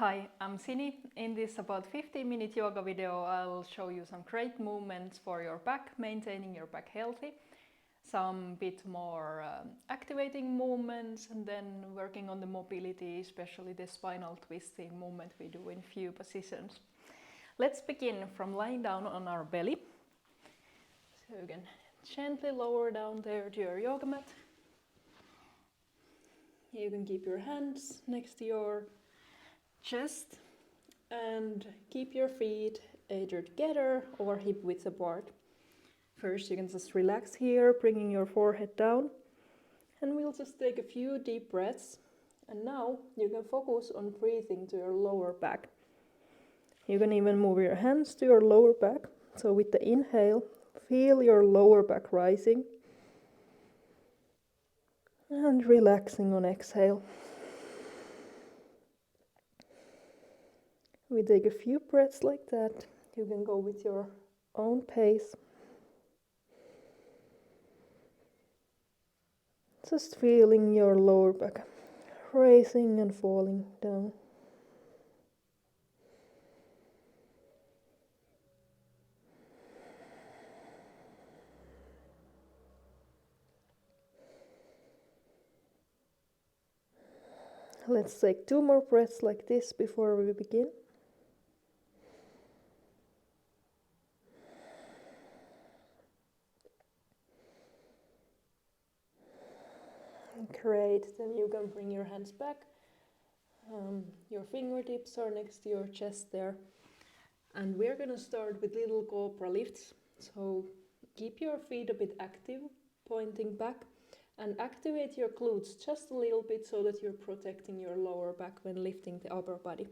Hi, I'm Sini. In this about 15-minute yoga video, I'll show you some great movements for your back, maintaining your back healthy. Some bit more activating movements, and then working on the mobility, especially the spinal twisting movement we do in few positions. Let's begin from lying down on our belly. So you can gently lower down there to your yoga mat. You can keep your hands next to your chest and keep your feet either together or hip width apart. First, you can just relax here, bringing your forehead down, and we'll just take a few deep breaths. And now you can focus on breathing to your lower back. You can even move your hands to your lower back. So with the inhale, feel your lower back rising and relaxing on exhale. We take a few breaths like that. You can go with your own pace. Just feeling your lower back rising and falling down. Let's take 2 more breaths like this before we begin. Great, then you can bring your hands back. Your fingertips are next to your chest there. And we're gonna start with little cobra lifts. So keep your feet a bit active, pointing back, and activate your glutes just a little bit so that you're protecting your lower back when lifting the upper body.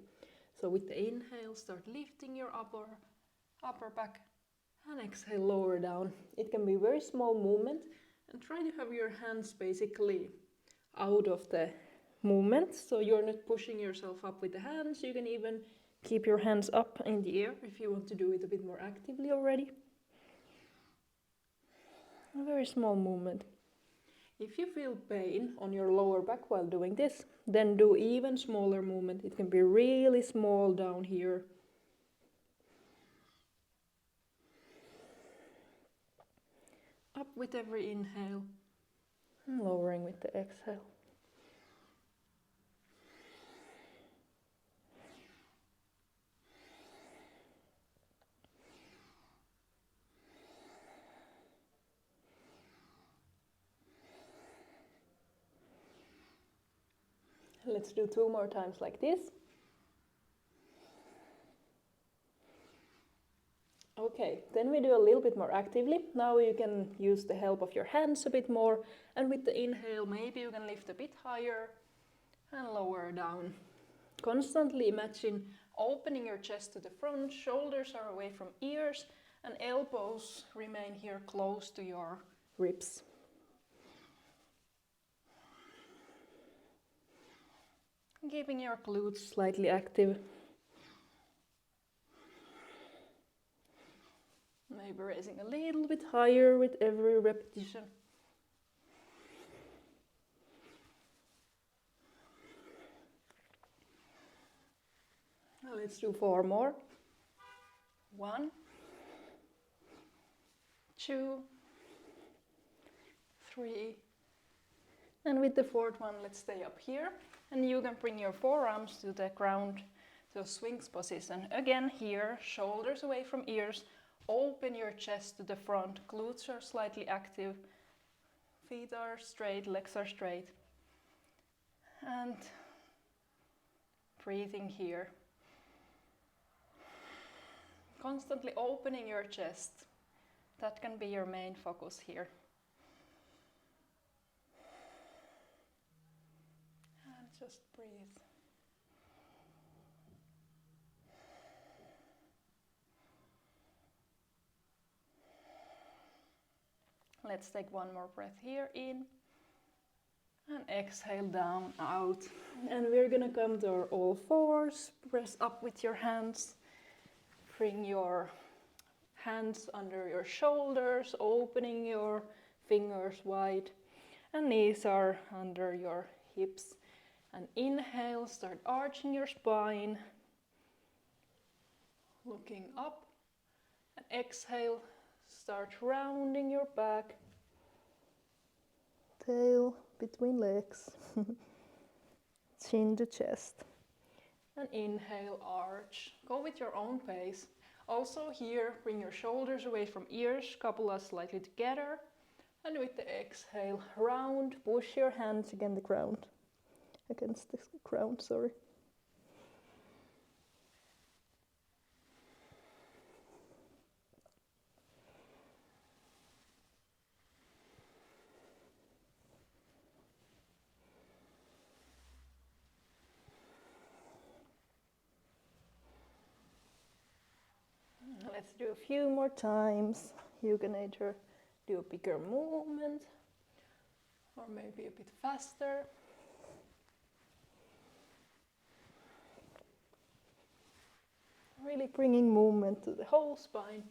So with the inhale, start lifting your upper back, and exhale, lower down. It can be a very small movement, and try to have your hands basically out of the movement, so you're not pushing yourself up with the hands. You can even keep your hands up in the air if you want to do it a bit more actively already. A very small movement. If you feel pain on your lower back while doing this, then do even smaller movement. It can be really small down here. Up with every inhale and lowering with the exhale. Let's do 2 more times like this. Okay, then we do a little bit more actively. Now you can use the help of your hands a bit more, and with the inhale maybe you can lift a bit higher and lower down. Constantly imagine opening your chest to the front, shoulders are away from ears, and elbows remain here close to your ribs. Keeping your glutes slightly active. Maybe raising a little bit higher with every repetition. Now let's do 4 more. 1, 2, 3. And with the 4th one, let's stay up here. And you can bring your forearms to the ground, to a Sphinx position. Again here, shoulders away from ears. Open your chest to the front, glutes are slightly active. Feet are straight, legs are straight. And breathing here. Constantly opening your chest. That can be your main focus here. And just breathe. Let's take 1 more breath here in. And exhale down, out. And we're gonna come to our all fours. Press up with your hands. Bring your hands under your shoulders, opening your fingers wide. And knees are under your hips. And inhale, start arching your spine, looking up. And exhale, start rounding your back. Tail between legs. Chin to chest. And inhale, arch. Go with your own pace. Also here, bring your shoulders away from ears, scapula slightly together. And with the exhale, round, push your hands against the ground. Against the ground, sorry. Let's do a few more times. You can either do a bigger movement or maybe a bit faster. Really bringing movement to the whole spine.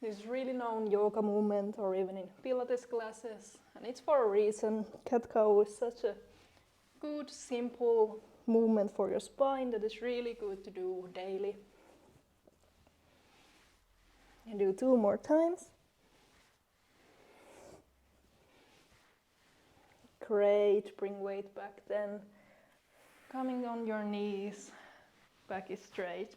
This is really known yoga movement or even in Pilates classes, and it's for a reason. Cat-cow is such a good, simple movement for your spine that is really good to do daily. And do 2 more times. Great, bring weight back then. Coming on your knees, back is straight.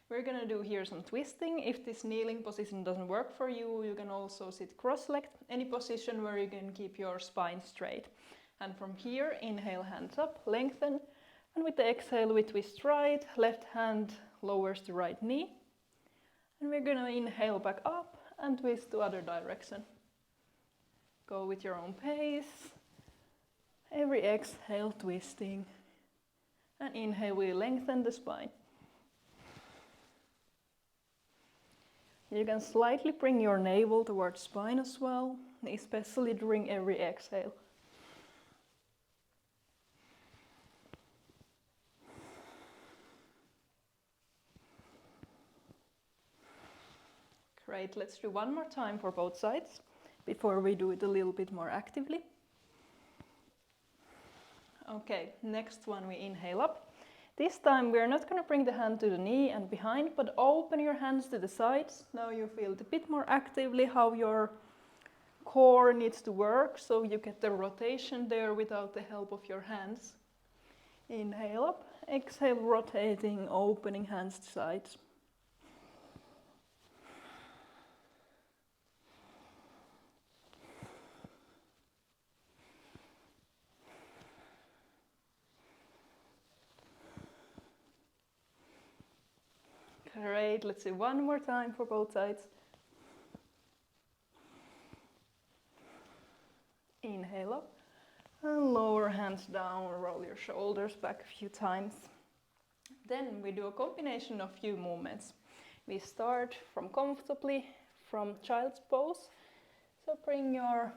We're gonna do here some twisting. If this kneeling position doesn't work for you, you can also sit cross-legged, any position where you can keep your spine straight. And from here, inhale, hands up, lengthen. And with the exhale, we twist right, left hand lowers the right knee. And we're gonna inhale back up and twist to other direction. Go with your own pace. Every exhale, twisting. And inhale, we lengthen the spine. You can slightly bring your navel towards spine as well, especially during every exhale. Great, let's do 1 more time for both sides before we do it a little bit more actively. Okay, next one we inhale up. This time we're not going to bring the hand to the knee and behind, but open your hands to the sides. Now you feel a bit more actively how your core needs to work, so you get the rotation there without the help of your hands. Inhale up, exhale, rotating, opening hands to sides. Great, let's do 1 more time for both sides. Inhale up and lower hands down, roll your shoulders back a few times. Then we do a combination of few movements. We start from comfortably from child's pose. So bring your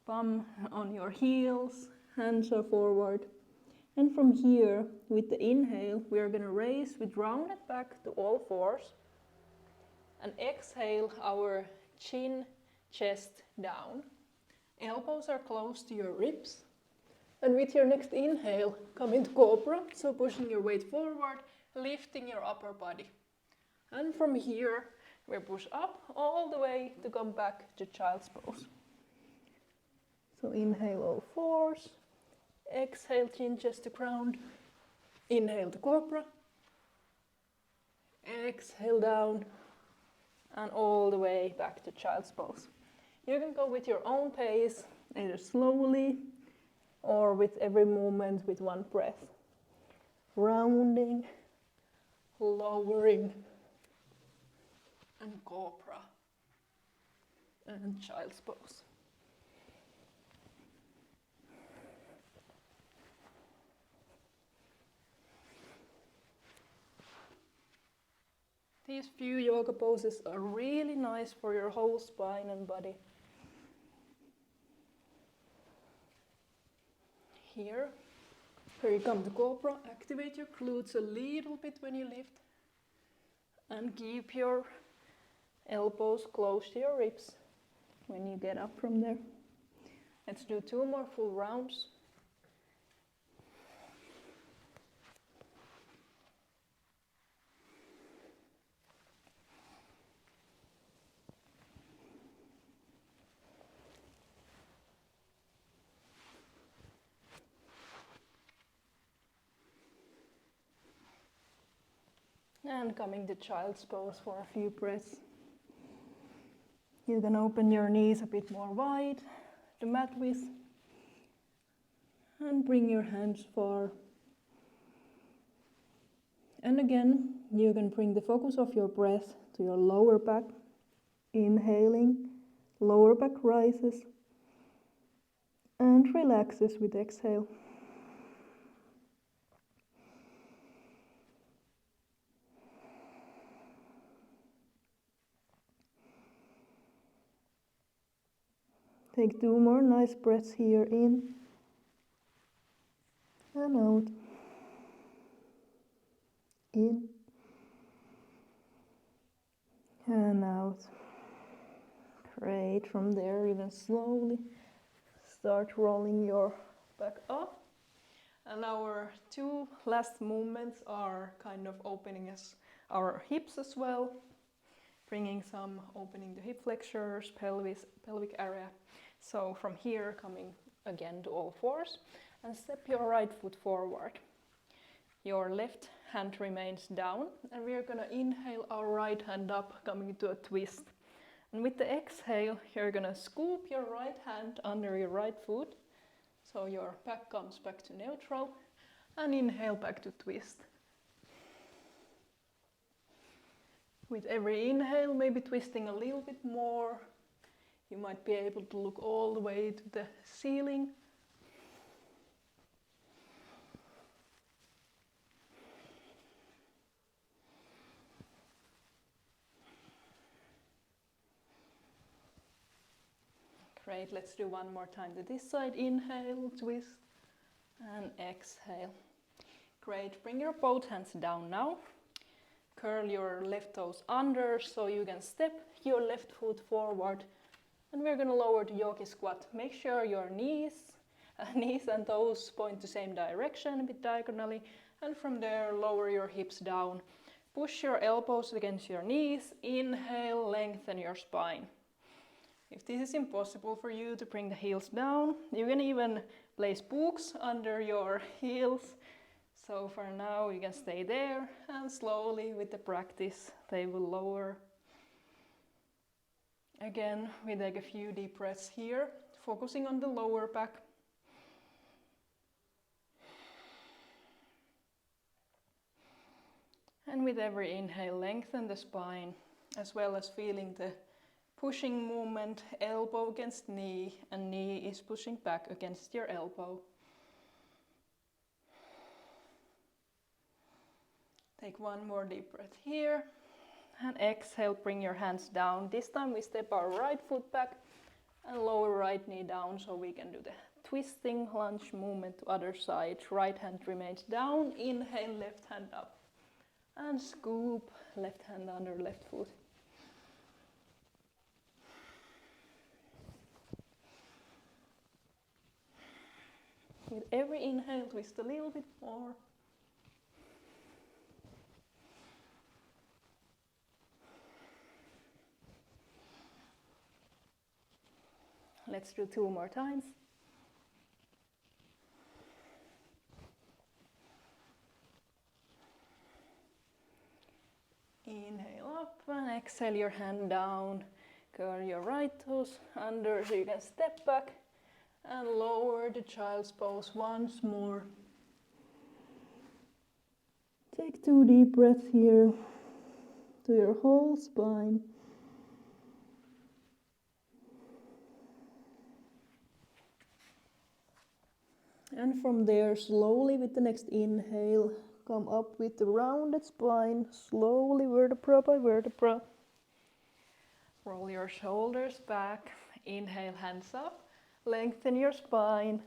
bum on your heels, hands are forward. And from here, with the inhale, we are going to raise with rounded back to all fours. And exhale, our chin, chest down. Elbows are close to your ribs. And with your next inhale, come into cobra. So pushing your weight forward, lifting your upper body. And from here, we push up all the way to come back to child's pose. So inhale all fours. Exhale, chin, chest to ground. Inhale to cobra. Exhale down. And all the way back to child's pose. You can go with your own pace, either slowly or with every movement with 1 breath. Rounding, lowering, and cobra. And child's pose. These few yoga poses are really nice for your whole spine and body. Here you come to cobra, activate your glutes a little bit when you lift. And keep your elbows close to your ribs when you get up from there. Let's do 2 more full rounds. And coming to child's pose for a few breaths. You can open your knees a bit more wide, the mat width, and bring your hands far. And again, you can bring the focus of your breath to your lower back. Inhaling, lower back rises and relaxes with exhale. Take 2 more nice breaths here, in and out. In and out. Great. From there, you can slowly start rolling your back up. And our 2 last movements are kind of opening our hips as well. Bringing some opening the hip flexors, pelvic area. So from here, coming again to all fours, and step your right foot forward. Your left hand remains down, and we are gonna inhale our right hand up, coming to a twist. And with the exhale, you're gonna scoop your right hand under your right foot, so your back comes back to neutral, and inhale back to twist. With every inhale, maybe twisting a little bit more. You might be able to look all the way to the ceiling. Great, let's do one more time to this side. Inhale, twist, and exhale. Great, bring your both hands down now. Curl your left toes under so you can step your left foot forward. And we're gonna lower the yogi squat. Make sure your knees and toes point the same direction, a bit diagonally. And from there, lower your hips down. Push your elbows against your knees. Inhale, lengthen your spine. If this is impossible for you to bring the heels down, you can even place books under your heels. So for now, you can stay there, and slowly with the practice, they will lower. Again, we take a few deep breaths here, focusing on the lower back. And with every inhale, lengthen the spine, as well as feeling the pushing movement, elbow against knee, and knee is pushing back against your elbow. Take 1 more deep breath here. And exhale, bring your hands down. This time we step our right foot back and lower right knee down so we can do the twisting lunge movement to other side. Right hand remains down. Inhale, left hand up. And scoop, left hand under left foot. With every inhale, twist a little bit more. Let's do 2 more times. Inhale up and exhale your hand down. Curl your right toes under so you can step back and lower the child's pose once more. Take 2 deep breaths here to your whole spine. And from there, slowly with the next inhale, come up with the rounded spine, slowly vertebra by vertebra. Roll your shoulders back, inhale, hands up, lengthen your spine.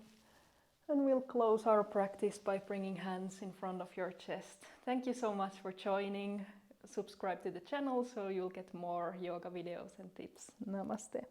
And we'll close our practice by bringing hands in front of your chest. Thank you so much for joining. Subscribe to the channel so you'll get more yoga videos and tips. Namaste.